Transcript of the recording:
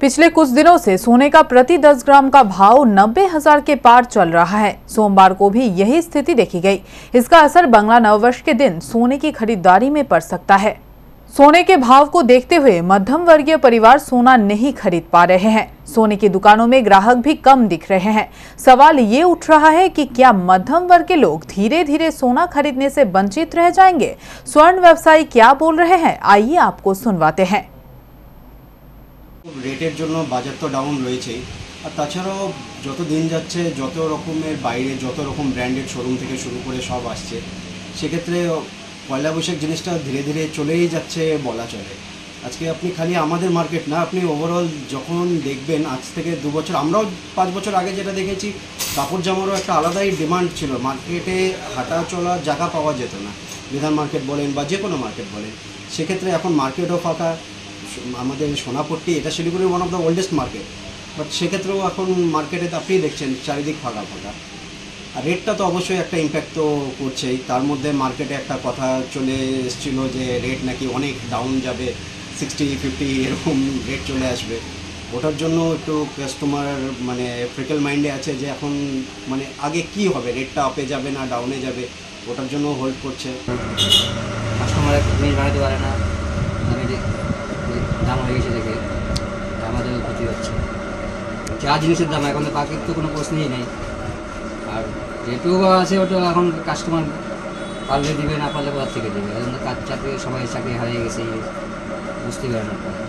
पिछले कुछ दिनों से सोने का प्रति 10 ग्राम का भाव 90,000 के पार चल रहा है। सोमवार को भी यही स्थिति देखी गई। इसका असर बांग्ला नववर्ष के दिन सोने की खरीदारी में पड़ सकता है। सोने के भाव को देखते हुए मध्यम वर्गीय परिवार सोना नहीं खरीद पा रहे हैं। सोने की दुकानों में ग्राहक भी कम दिख रहे हैं। सवाल ये उठ रहा है कि क्या मध्यम वर्ग के लोग धीरे धीरे सोना खरीदने से वंचित रह जाएंगे? स्वर्ण व्यवसायी क्या बोल रहे हैं, आइए आपको सुनवाते हैं। রেটের জন্য বাজার তো ডাউন রয়েছেই, আর তাছাড়াও যত দিন যাচ্ছে যত রকমের বাইরে যত রকম ব্র্যান্ডেড শোরুম থেকে শুরু করে সব আসছে, সেক্ষেত্রে পয়লা বৈশাখ জিনিসটা ধীরে ধীরে চলেই যাচ্ছে বলা চলে। আজকে আপনি খালি আমাদের মার্কেট না, আপনি ওভারঅল যখন দেখবেন আজ থেকে 2 বছর, আমরাও 5 বছর আগে যেটা দেখেছি, কাপড় জামারও একটা আলাদাই ডিমান্ড ছিল। মার্কেটে হাঁটা চলার জায়গা পাওয়া যেত না, বিধান মার্কেট বলেন বা যে কোনো মার্কেট বলেন। সেক্ষেত্রে এখন মার্কেটও ফাঁকা। আমাদের সোনাপট্টি এটা শিলিগুড়ির one of the oldest market, but সেক্ষেত্রেও এখন মার্কেটে আপনি দেখছেন চারিদিক ফাঁকা ফাঁকা। আর রেটটা তো অবশ্যই একটা ইম্প্যাক্ট তো করছেই। তার মধ্যে মার্কেটে একটা কথা চলে এসেছিলো যে রেট নাকি অনেক ডাউন যাবে, 60-50 এরকম রেট চলে আসবে। ওটার জন্য একটু কাস্টমার মানে ফ্রিকেল মাইন্ডে আছে যে এখন মানে আগে কি হবে, রেটটা আপে যাবে না ডাউনে যাবে, ওটার জন্য হোল্ড করছে। কাস্টমার জিনিস বানাতে পারে না, দাম হয়ে গেছে দেখে আমাদেরও ক্ষতি হচ্ছে। যা জিনিসের দাম এখন তো বাকির তো কোনো প্রশ্নই নেই। আর যেটুকু আছে ওটা এখন কাস্টমার পারলে দিবে, না পারলে কোথা থেকে দেবে। এখন তো কাজ চাকরি সবাই চাকরি হারিয়ে গেছে, বুঝতে পারে না।